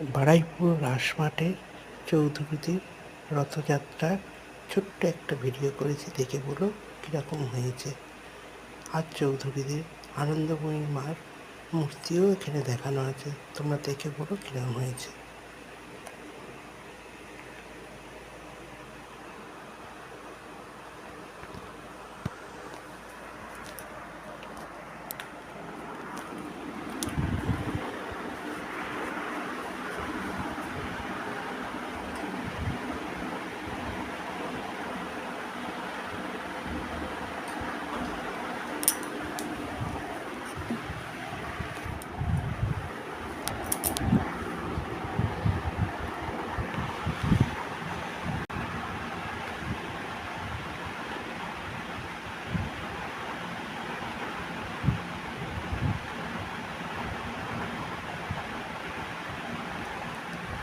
বারুইপুর রাসমাঠের চৌধুরীদের রথযাত্রার ছোট্ট একটা ভিডিও করেছি, দেখে বলো কীরকম হয়েছে। আর চৌধুরীদের আনন্দময়ী মার মূর্তিও এখানে দেখানো আছে, তোমরা দেখে বলো কীরকম হয়েছে।